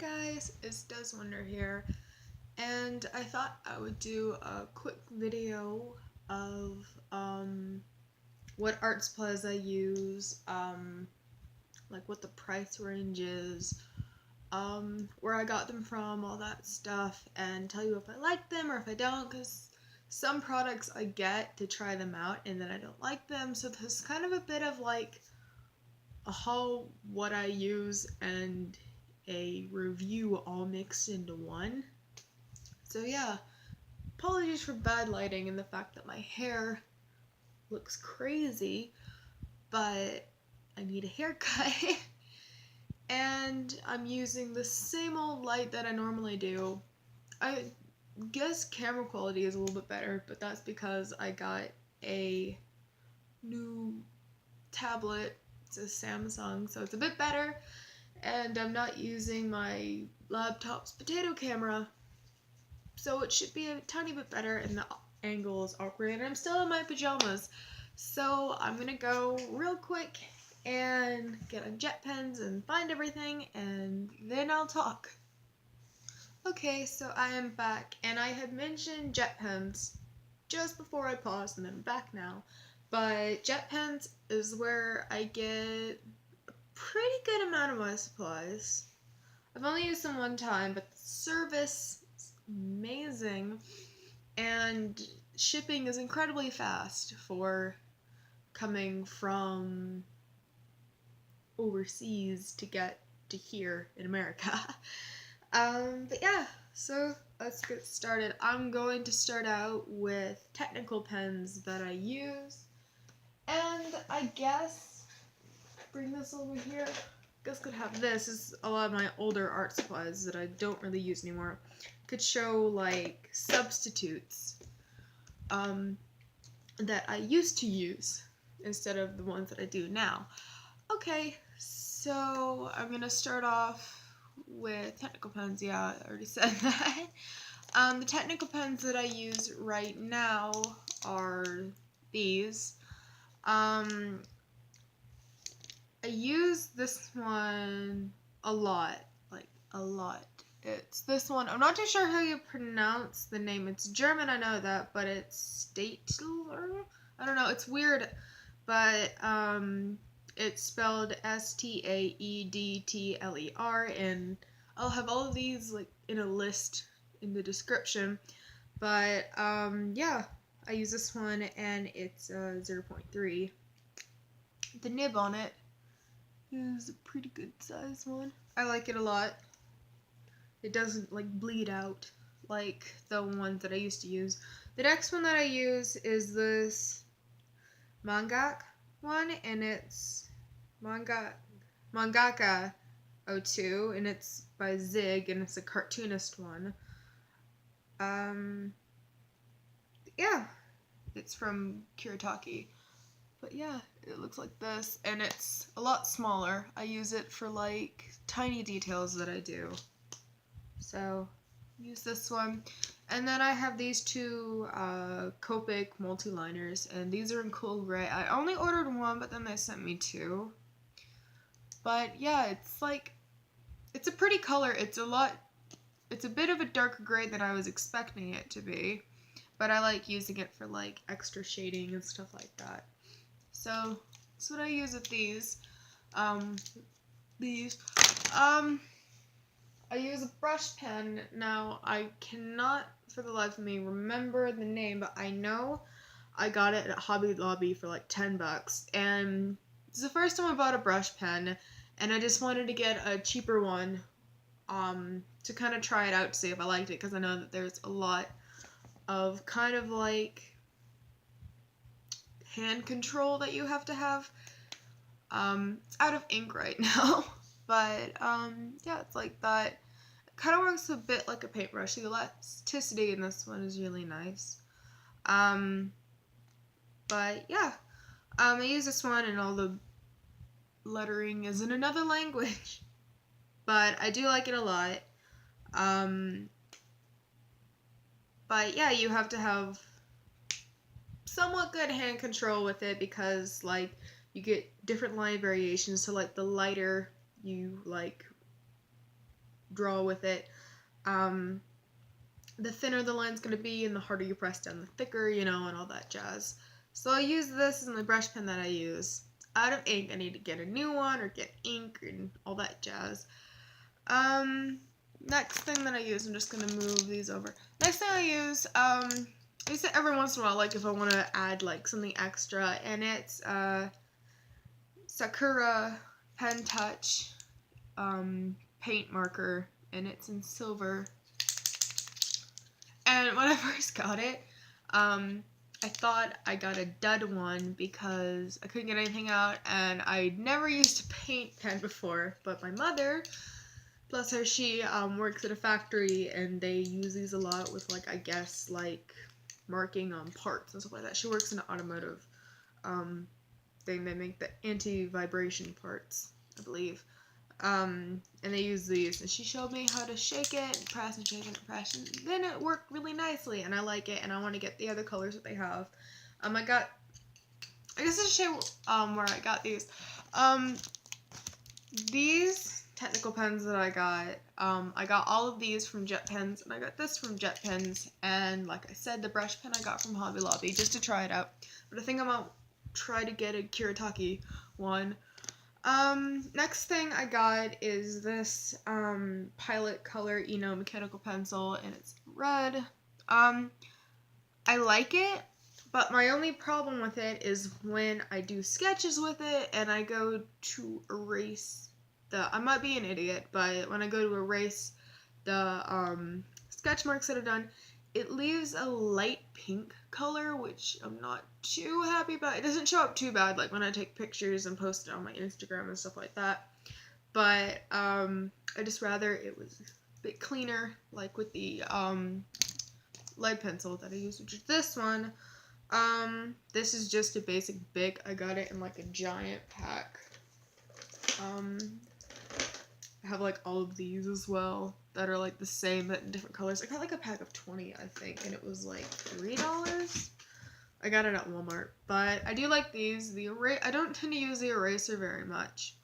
guys, it's Dez Wonder here, and I thought I would do a quick video of what art supplies I use, like what the price range is, where I got them from, all that stuff, and tell you if I like them or if I don't, because some products I get to try them out and then I don't like them, so there's kind of a bit of like a haul, what I use, and a review all mixed into one. So yeah, apologies for bad lighting and the fact that my hair looks crazy, but I need a haircut. And I'm using the same old light that I normally do. I guess camera quality is a little bit better, but that's because I got a new tablet. It's a Samsung, so it's a bit better, and I'm not using my laptop's potato camera, so it should be a tiny bit better, and the angle is awkward, and I'm still in my pajamas, so I'm gonna go real quick and get on jet pens and find everything, and then I'll talk. Okay, so I am back, and I had mentioned jet pens just before I paused, and I'm back now. But jet pens is where I get a pretty good amount of my supplies. I've only used them one time, but the service is amazing, and shipping is incredibly fast for coming from overseas to get to here in America. But yeah, so let's get started. I'm going to start out with technical pens that I use. And I guess, bring this over here, I guess could have this. Is a lot of my older art supplies that I don't really use anymore. Could show like substitutes that I used to use instead of the ones that I do now. Okay, so I'm gonna start off with technical pens. Yeah, I already said that. The technical pens that I use right now are these. I use this one a lot, like a lot. It's this one. I'm not too sure how you pronounce the name. It's German, I know that, but it's Staedtler? I don't know, it's weird, but it's spelled Staedtler, and I'll have all of these like in a list in the description. But yeah, I use this one, and it's 0.3. The nib on it is a pretty good size one. I like it a lot. It doesn't like bleed out like the ones that I used to use. The next one that I use is this Mangaka one, and it's Mangaka 02, and it's by Zig, and it's a cartoonist one. Yeah, it's from Kuretake. But yeah, it looks like this, and it's a lot smaller. I use it for like tiny details that I do. So, use this one. And then I have these two Copic multi-liners, and these are in cool gray. I only ordered one, but then they sent me two. But yeah, it's like, it's a pretty color. It's a bit of a darker gray than I was expecting it to be. But I like using it for like extra shading and stuff like that. So that's what I use with these. I use a brush pen. Now I cannot for the life of me remember the name, but I know I got it at Hobby Lobby for like $10, and it's the first time I bought a brush pen, and I just wanted to get a cheaper one to kind of try it out to see if I liked it, because I know that there's a lot of kind of like hand control that you have to have. It's out of ink right now, but yeah, it's like that. It kind of works a bit like a paintbrush. The elasticity in this one is really nice. But yeah, I use this one, and all the lettering is in another language, but I do like it a lot. But yeah, you have to have somewhat good hand control with it, because like you get different line variations. So like the lighter you like draw with it. The thinner the line's going to be and the harder you press down, the thicker, you know, and all that jazz. So I use this as my brush pen that I use. Out of ink, I need to get a new one or get ink and all that jazz. Next thing that I use, I'm just going to move these over. Next thing I use it every once in a while, like if I want to add like something extra, and it's Sakura Pen Touch paint marker, and it's in silver. And when I first got it, I thought I got a dud one because I couldn't get anything out, and I'd never used a paint pen before, but my mother, bless her, she works at a factory, and they use these a lot with, like, I guess, like, marking on parts and stuff like that. She works in an automotive thing. They make the anti-vibration parts, I believe. And they use these, and she showed me how to shake it, and press and shake it and press, and then it worked really nicely, and I like it, and I want to get the other colors that they have. I guess I should show where I got these. These technical pens that I got all of these from Jet Pens, and I got this from Jet Pens, and like I said, the brush pen I got from Hobby Lobby, just to try it out, but I think I'm gonna try to get a Kuretake one. Next thing I got is this, Pilot Color Eno mechanical pencil, and it's red. I like it, but my only problem with it is when I do sketches with it, and I go to erase I might be an idiot, but when I go to erase the, sketch marks that I've done, it leaves a light pink color, which I'm not too happy about. It doesn't show up too bad, like when I take pictures and post it on my Instagram and stuff like that. But I just rather it was a bit cleaner, like with the lead pencil that I use, which is this one. This is just a basic Bic. I got it in like a giant pack. I have like all of these as well that are like the same but in different colors. I got like a pack of 20, I think, and it was like $3. I got it at Walmart, but I do like these. I don't tend to use the eraser very much.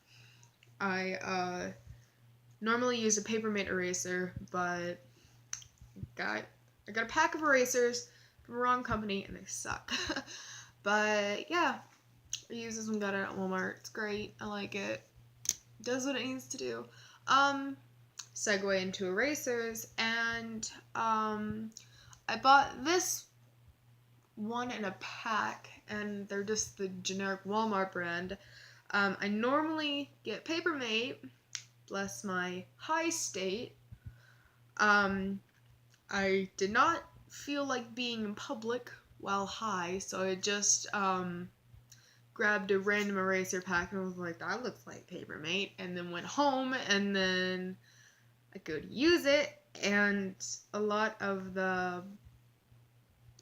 I normally use a Papermate eraser, but I got a pack of erasers from the wrong company and they suck. But yeah, I use this one, got it at Walmart. It's great. I like it. It does what it needs to do. Segue into erasers, and I bought this one in a pack, and they're just the generic Walmart brand. I normally get Papermate, bless my high state. I did not feel like being in public while high, so I just grabbed a random eraser pack and was like, that looks like Papermate, and then went home, and then I go to use it, and a lot of the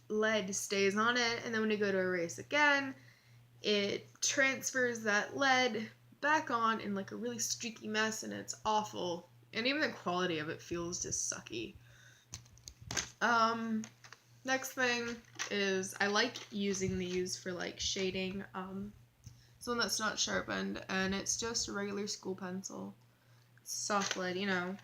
lead stays on it, and then when you go to erase again, it transfers that lead back on in like a really streaky mess, and it's awful, and even the quality of it feels just sucky. Next thing is I like using these for like shading. It's one that's not sharpened, and it's just a regular school pencil. It's soft lead, you know.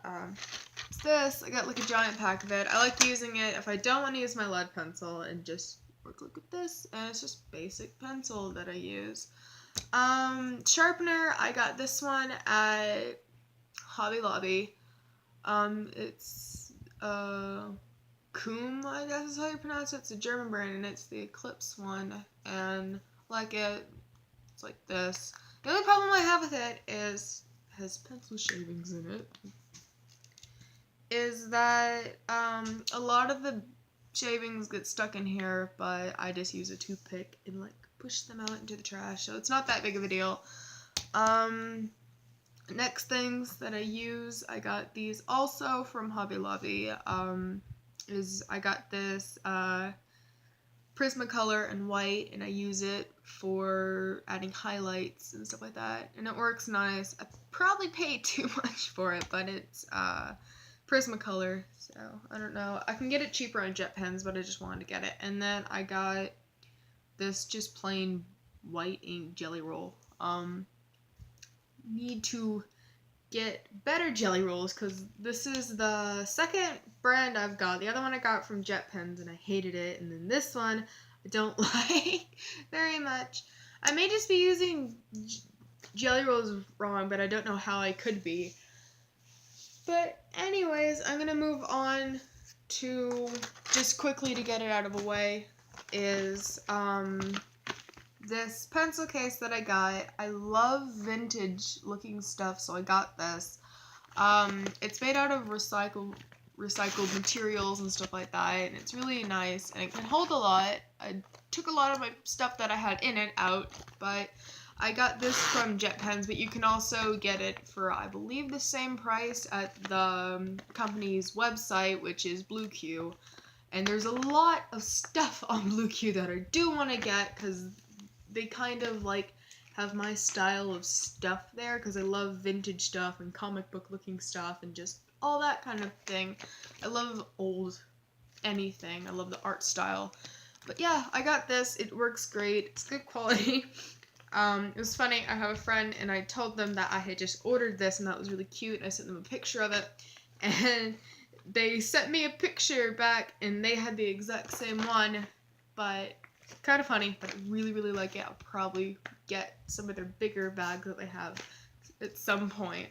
It's this. I got like a giant pack of it. I like using it if I don't want to use my lead pencil and just work like with this, and it's just basic pencil that I use. Sharpener, I got this one at Hobby Lobby. It's Kum, I guess is how you pronounce it. It's a German brand, and it's the Eclipse one, and like it's like this. The only problem I have with it is it has pencil shavings in it. Is that a lot of the shavings get stuck in here, but I just use a toothpick and like push them out into the trash, so it's not that big of a deal. Next things that I use, I got these also from Hobby Lobby. I got this Prismacolor in white, and I use it for adding highlights and stuff like that, and it works nice. I probably paid too much for it, but it's Prismacolor, so I don't know. I can get it cheaper on Jet Pens, but I just wanted to get it. And then I got this just plain white ink jelly roll. Need to get better jelly rolls, because this is the second brand I've got. The other one I got from Jet Pens and I hated it, and then this one I don't like very much. I may just be using jelly rolls wrong, but I don't know how I could be. But anyways, I'm gonna move on to, just quickly to get it out of the way, is this pencil case that I got. I love vintage looking stuff, so I got this. It's made out of recycled materials and stuff like that, and it's really nice, and it can hold a lot. I took a lot of my stuff that I had in it out, but I got this from Jet Pens, but you can also get it for, I believe, the same price at the company's website, which is BlueQ. And there's a lot of stuff on BlueQ that I do want to get, because they kind of like have my style of stuff there, because I love vintage stuff and comic book looking stuff and just all that kind of thing. I love old anything. I love the art style. But yeah, I got this. It works great. It's good quality. It was funny. I have a friend and I told them that I had just ordered this and that was really cute. I sent them a picture of it, and they sent me a picture back and they had the exact same one, but kind of funny, but I really, really like it. I'll probably get some of their bigger bags that they have at some point.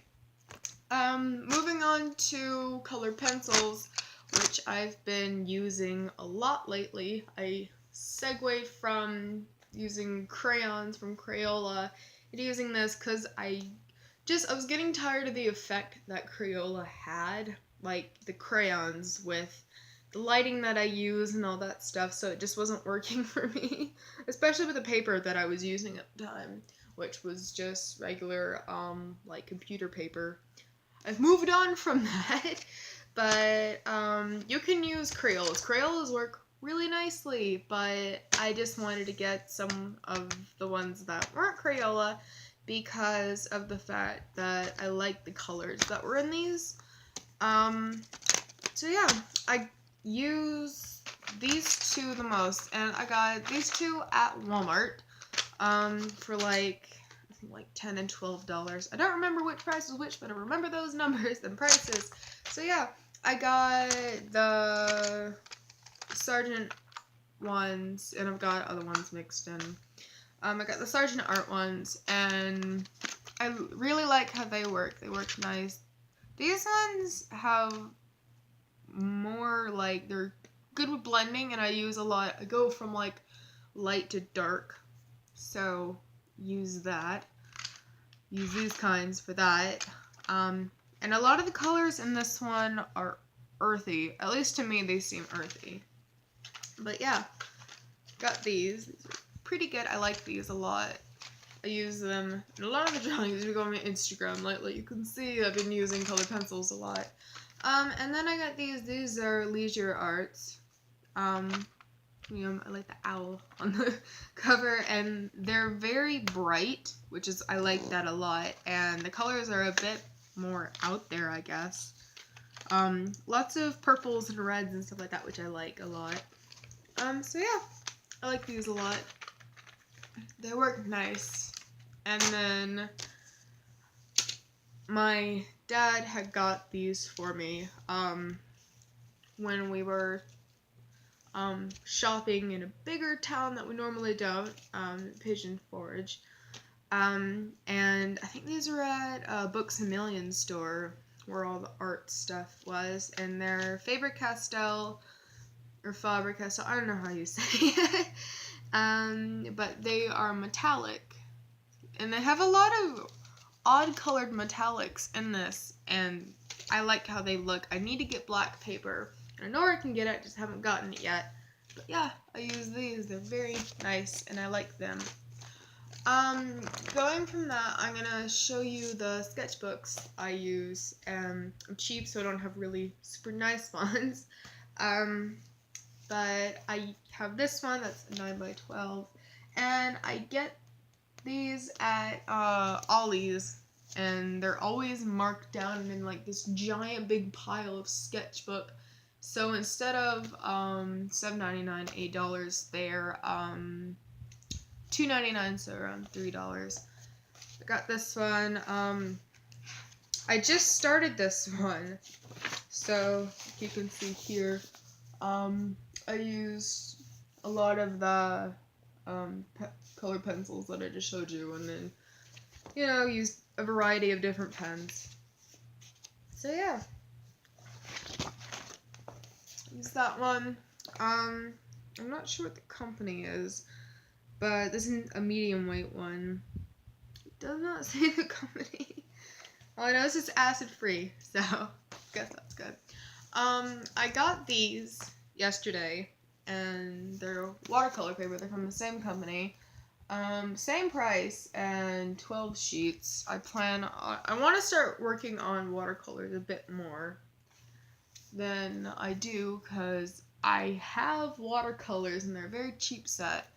Moving on to colored pencils, which I've been using a lot lately. I segued from using crayons from Crayola and using this because I was getting tired of the effect that Crayola had, like the crayons with the lighting that I use and all that stuff, so it just wasn't working for me, especially with the paper that I was using at the time, which was just regular, like computer paper. I've moved on from that, but, you can use Crayolas. Crayolas work really nicely, but I just wanted to get some of the ones that weren't Crayola because of the fact that I like the colors that were in these. So yeah, I use these two the most, and I got these two at Walmart, for like, I think like $10 and $12. I don't remember which price was which, but I remember those numbers and prices. So yeah, I got the Sargent ones, and I've got other ones mixed in. I got the Sargent art ones, and I really like how they work. They work nice. These ones have more, like, they're good with blending, and I use a lot. I go from, like, light to dark, so use that. Use these kinds for that. And a lot of the colors in this one are earthy. At least to me, they seem earthy. But yeah, got these. These are pretty good. I like these a lot. I use them in a lot of the drawings. If you go on my Instagram lately, you can see I've been using colored pencils a lot. And then I got these. These are Leisure Arts. You know, I like the owl on the cover, and they're very bright, which is, I like that a lot. And the colors are a bit more out there, I guess. Lots of purples and reds and stuff like that, which I like a lot. So yeah, I like these a lot. They work nice. And then my dad had got these for me, when we were, shopping in a bigger town that we normally don't, Pigeon Forge. And I think these were at Books A Million store, where all the art stuff was, and they're Faber-Castell, or Faber-Castell, I don't know how you say it, but they are metallic, and they have a lot of odd colored metallics in this, and I like how they look. I need to get black paper. I know where I can get it, just haven't gotten it yet, but yeah, I use these. They're very nice, and I like them. Going from that, I'm gonna show you the sketchbooks I use. I'm cheap, so I don't have really super nice ones. But I have this one that's 9x12, and I get these at Ollies, and they're always marked down in like this giant big pile of sketchbook. So instead of $7.99, $8, they're $2.99, so around $3. I got this one. I just started this one, so you can see here, I used a lot of the color pencils that I just showed you, and then, you know, used a variety of different pens. So yeah, use that one. I'm not sure what the company is, but this is a medium weight one. It does not say the company. All I know is it's acid free, so I guess that's good. I got these yesterday, and they're watercolor paper. They're from the same company. Same price and 12 sheets. I want to start working on watercolors a bit more than I do, because I have watercolors and they're a very cheap set.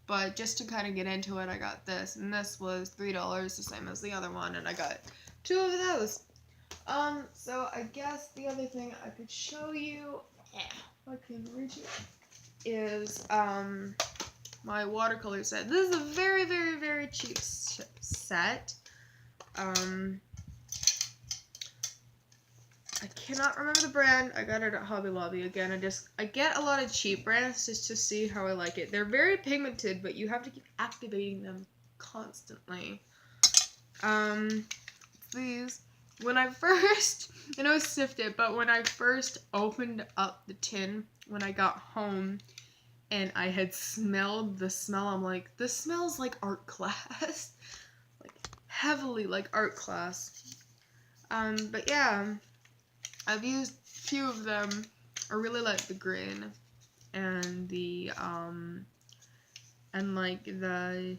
But just to kind of get into it, I got this, and this was $3, the same as the other one, and I got 2 of those. So I guess the other thing I could show you, if I can reach it, is, my watercolor set. This is a very, very, very cheap set. I cannot remember the brand. I got it at Hobby Lobby. Again, I get a lot of cheap brands just to see how I like it. They're very pigmented, but you have to keep activating them constantly. These. When I first, I know I sniffed it, but when I first opened up the tin when I got home and I had smelled the smell, I'm like, this smells like art class. Like, heavily like art class. But yeah, I've used a few of them. I really like the green and the, and like the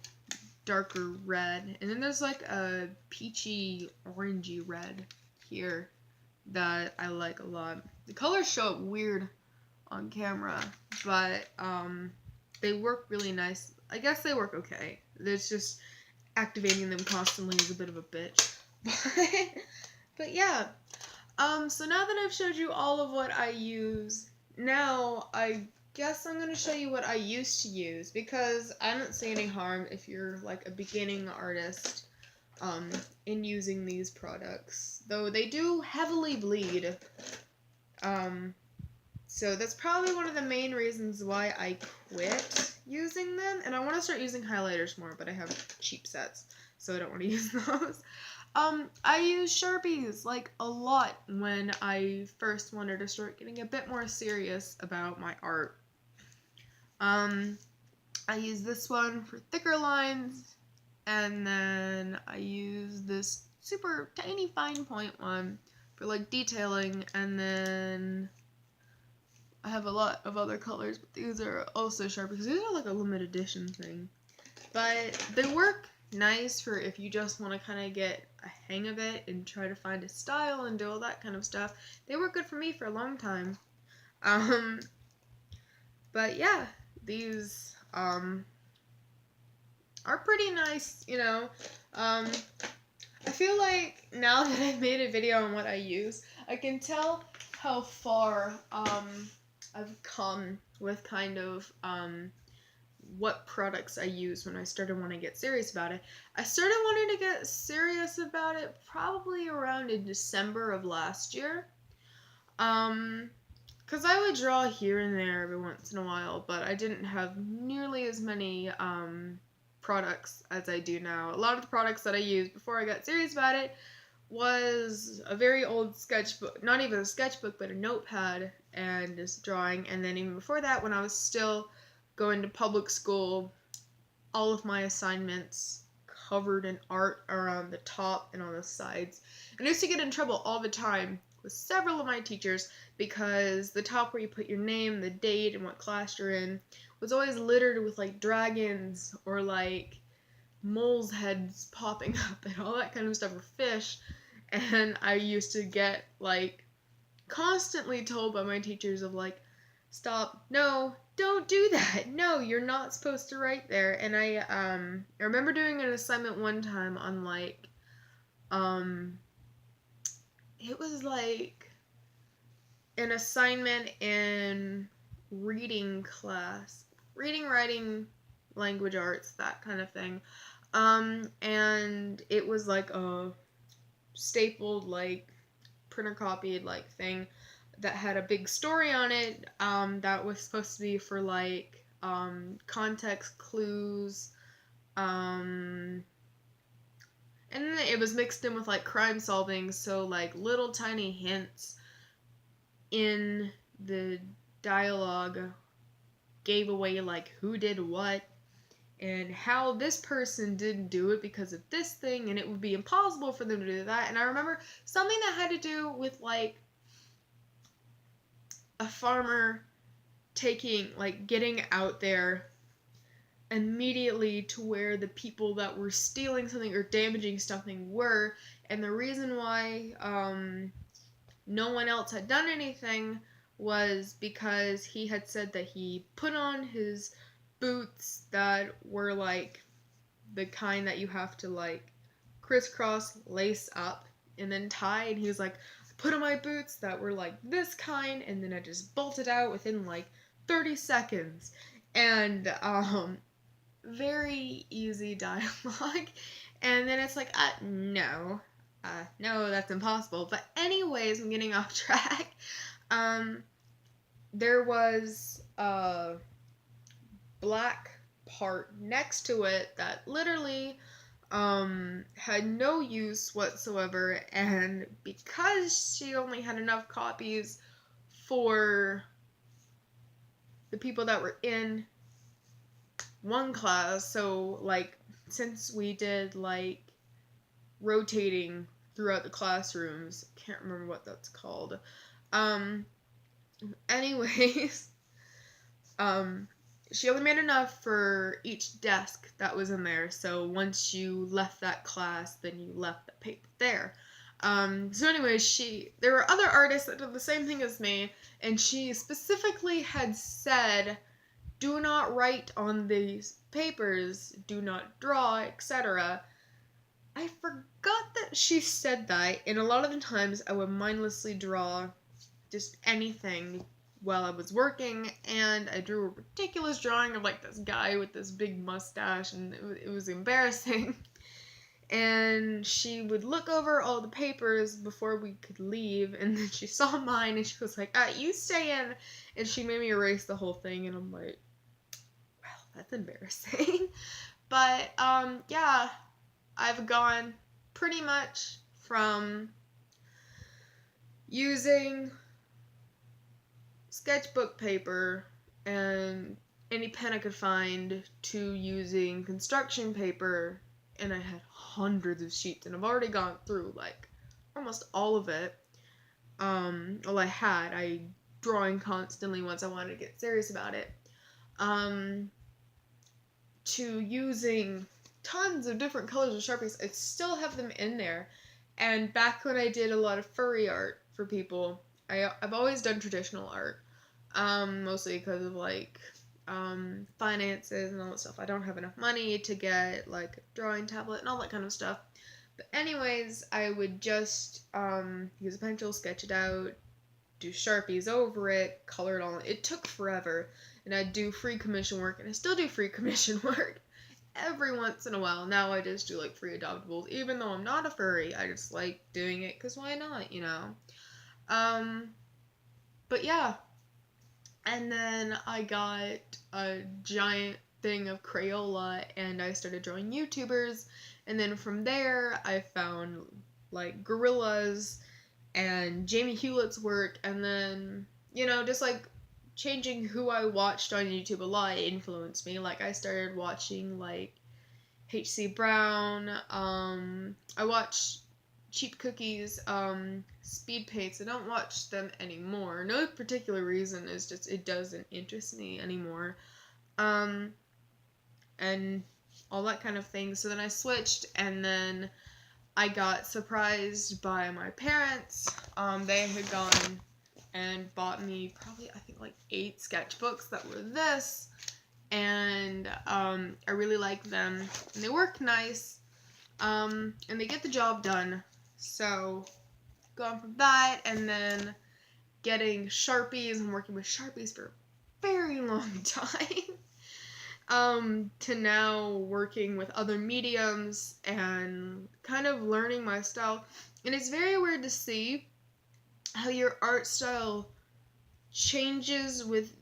darker red, and then there's like a peachy orangey red here that I like a lot. The colors show up weird on camera, but they work really nice. I guess they work okay. It's just activating them constantly is a bit of a bitch. But yeah, so now that I've showed you all of what I use, now I guess I'm going to show you what I used to use, because I don't see any harm if you're like a beginning artist in using these products, though they do heavily bleed. So that's probably one of the main reasons why I quit using them, and I want to start using highlighters more, but I have cheap sets, so I don't want to use those. I use Sharpies, like, a lot when I first wanted to start getting a bit more serious about my art. I use this one for thicker lines, and then I use this super tiny fine point one for, like, detailing, and then I have a lot of other colors, but these are also Sharpies, because these are, like, a limited edition thing. But they work nice for if you just want to kind of get a hang of it and try to find a style and do all that kind of stuff. They work good for me for a long time. But yeah, these are pretty nice, you know. I feel like now that I've made a video on what I use, I can tell how far I've come with kind of what products I use when I started wanting to get serious about it. I started wanting to get serious about it probably around in December of last year. Because I would draw here and there every once in a while, but I didn't have nearly as many products as I do now. A lot of the products that I used before I got serious about it was a very old sketchbook, not even a sketchbook, but a notepad and just drawing. And then even before that, when I was still going to public school, all of my assignments covered in art around the top and on the sides. And I used to get in trouble all the time with several of my teachers because the top where you put your name, the date, and what class you're in was always littered with like dragons or like moles' heads popping up and all that kind of stuff, or fish. And I used to get like constantly told by my teachers of like, stop, no, don't do that, no, you're not supposed to write there. And I remember doing an assignment one time on like it was like an assignment in reading class, reading, writing, language arts, that kind of thing. And it was like a stapled, like, printer copied, like, thing that had a big story on it, that was supposed to be for, like, context clues, and then it was mixed in with, like, crime solving, so, like, little tiny hints in the dialogue gave away, like, who did what, and how this person didn't do it because of this thing, and it would be impossible for them to do that. And I remember something that had to do with, like, a farmer getting out there immediately to where the people that were stealing something or damaging something were, and the reason why no one else had done anything was because he had said that he put on his boots that were, like, the kind that you have to, like, crisscross, lace up, and then tie, and he was like, I put on my boots that were, like, this kind, and then I just bolted out within, like, 30 seconds, and, very easy dialogue, and then it's like, no, that's impossible. But anyways, I'm getting off track. There was a black part next to it that literally had no use whatsoever, and because she only had enough copies for the people that were in one class, so, like, since we did, like, rotating throughout the classrooms, can't remember what that's called, anyways, she only made enough for each desk that was in there, so once you left that class, then you left the paper there. So anyways, there were other artists that did the same thing as me, and she specifically had said, do not write on these papers, do not draw, etc. I forgot that she said that, and a lot of the times I would mindlessly draw just anything while I was working, and I drew a ridiculous drawing of, like, this guy with this big mustache, and it was embarrassing. And she would look over all the papers before we could leave, and then she saw mine, and she was like, you stay in, and she made me erase the whole thing, and I'm like, well, that's embarrassing. But, yeah, I've gone pretty much from using sketchbook paper and any pen I could find to using construction paper, and I had hundreds of sheets, and I've already gone through, like, almost all of it. Well, I drawing constantly once I wanted to get serious about it, to using tons of different colors of Sharpies. I still have them in there, and back when I did a lot of furry art for people, I've always done traditional art, mostly because of, like, finances and all that stuff. I don't have enough money to get, like, a drawing tablet and all that kind of stuff. But anyways, I would just use a pencil, sketch it out, do Sharpies over it, color it all. It took forever, and I'd do free commission work, and I still do free commission work every once in a while. Now I just do, like, free adoptables, even though I'm not a furry. I just like doing it because why not, you know? But yeah. And then I got a giant thing of Crayola, and I started drawing YouTubers, and then from there I found, like, Gorillaz and Jamie Hewlett's work, and then, you know, just, like, changing who I watched on YouTube a lot influenced me. Like, I started watching, like, H.C. Brown, I watched Cheap Cookies, Speed Paints. I don't watch them anymore. No particular reason, it's just it doesn't interest me anymore. And all that kind of thing. So then I switched, and then I got surprised by my parents. They had gone and bought me probably, I think, like 8 sketchbooks that were this, and I really like them, and they work nice, and they get the job done. So going from that, and then getting Sharpies and working with Sharpies for a very long time, to now working with other mediums and kind of learning my style. And it's very weird to see how your art style changes with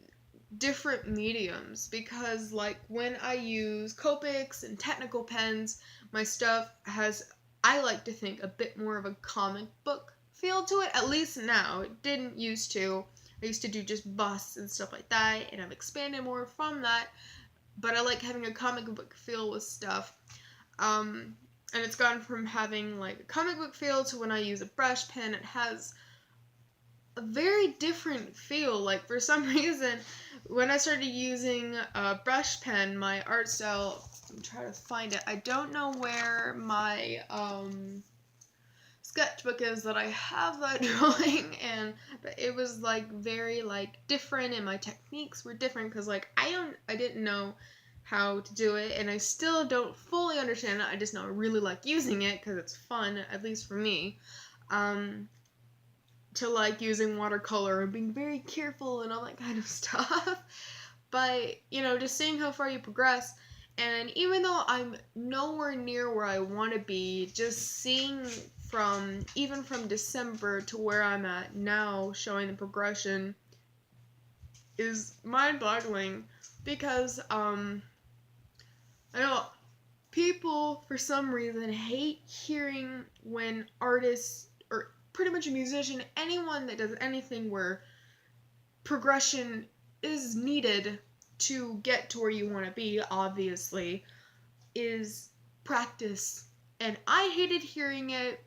different mediums, because like when I use Copics and technical pens, my stuff has, I like to think, a bit more of a comic book feel to it, at least now. It didn't used to. I used to do just busts and stuff like that, and I've expanded more from that, but I like having a comic book feel with stuff. And it's gone from having like a comic book feel to when I use a brush pen, it has a very different feel. Like for some reason, when I started using a brush pen, my art style, I'm trying to find it. I don't know where my sketchbook is that I have that drawing in, but it was like very like different, and my techniques were different because like I didn't know how to do it, and I still don't fully understand it. I just know I really like using it because it's fun, at least for me. To like using watercolor and being very careful and all that kind of stuff. But, you know, just seeing how far you progress, and even though I'm nowhere near where I want to be, just seeing even from December to where I'm at now, showing the progression, is mind-boggling, because, I know people, for some reason, hate hearing when artists, or pretty much a musician, anyone that does anything where progression is needed to get to where you want to be, obviously, is practice. And I hated hearing it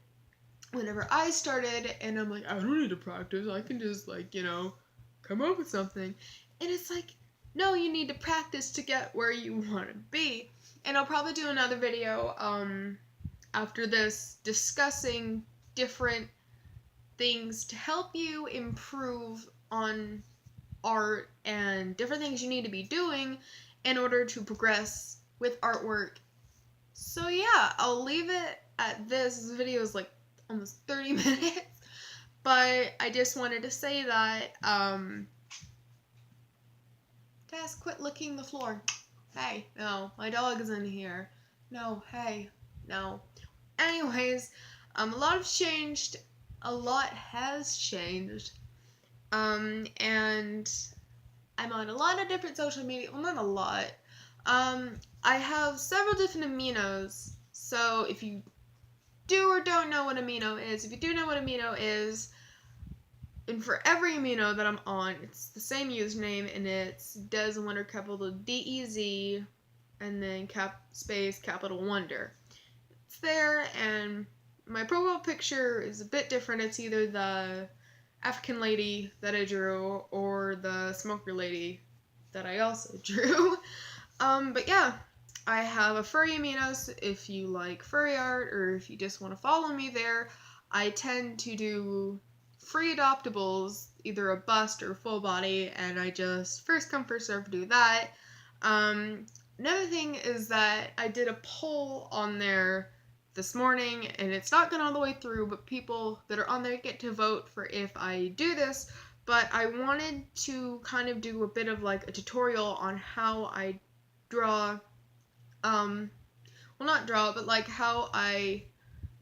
whenever I started, and I'm like, I don't need to practice, I can just, like, you know, come up with something. And it's like, no, you need to practice to get where you want to be. And I'll probably do another video after this discussing different things to help you improve on art and different things you need to be doing in order to progress with artwork. So yeah, I'll leave it at this. This video is like almost 30 minutes, but I just wanted to say that, Tess, quit licking the floor. Hey, no, my dog is in here. No, hey, no. Anyways, a lot has changed. And I'm on a lot of different social media. Well, not a lot. I have several different Aminos. So if you do or don't know what Amino is, if you do know what Amino is, and for every Amino that I'm on, it's the same username, and it's Dez Wonder, capital D-E-Z, and then capital Wonder. It's there, and my profile picture is a bit different. It's either the African lady that I drew or the smoker lady that I also drew. But yeah, I have a Furry Aminos if you like furry art, or if you just want to follow me there. I tend to do free adoptables, either a bust or full body, and I just first come first serve do that. Another thing is that I did a poll on there this morning, and it's not gone all the way through, but people that are on there get to vote for if I do this. But I wanted to kind of do a bit of like a tutorial on how I draw, well, not draw, but like how I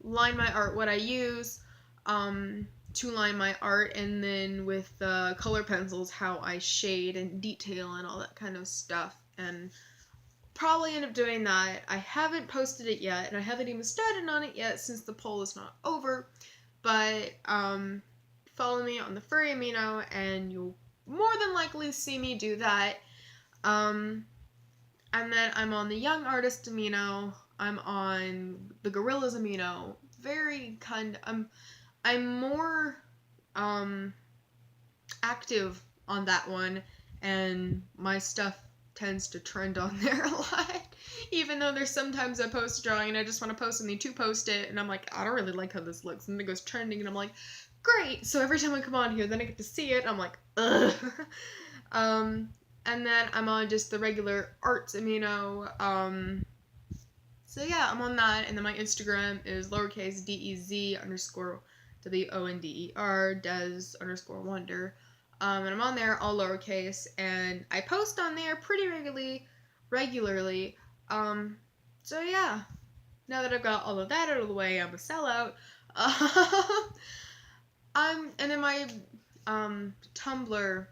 line my art, what I use to line my art, and then with the color pencils, how I shade and detail and all that kind of stuff. And probably end up doing that. I haven't posted it yet, and I haven't even started on it yet since the poll is not over, but follow me on the Furry Amino, and you'll more than likely see me do that. And then I'm on the Young Artist Amino, I'm on the Gorillaz Amino, I'm more active on that one, and my stuff tends to trend on there a lot, even though there's sometimes I post a drawing and I just want to post something to post it, and I'm like, I don't really like how this looks, and then it goes trending, and I'm like, great, so every time I come on here, then I get to see it, I'm like, ugh. And then I'm on just the regular Arts Amino, so yeah, I'm on that, and then my Instagram is lowercase DEZ _ WONDER, Dez _Wonder. And I'm on there all lowercase, and I post on there pretty regularly. So yeah, now that I've got all of that out of the way, I'm a sellout. And then my Tumblr,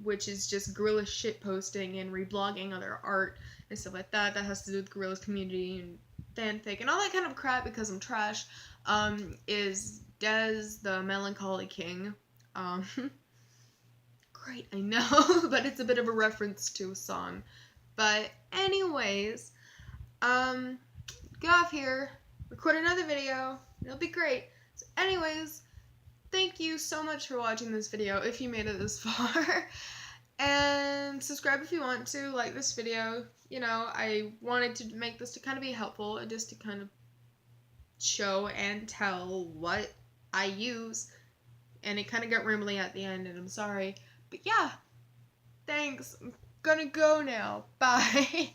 which is just Gorillaz shit posting and reblogging other art and stuff like that. That has to do with Gorillaz community and fanfic and all that kind of crap because I'm trash. Is dezthemelancholyking. Great, I know, but it's a bit of a reference to a song. But anyways, get off here, record another video, it'll be great. So anyways, thank you so much for watching this video if you made it this far. And subscribe if you want to, like this video. You know, I wanted to make this to kind of be helpful, and just to kind of show and tell what I use. And it kind of got rambly at the end, and I'm sorry. But yeah, thanks. I'm gonna go now. Bye.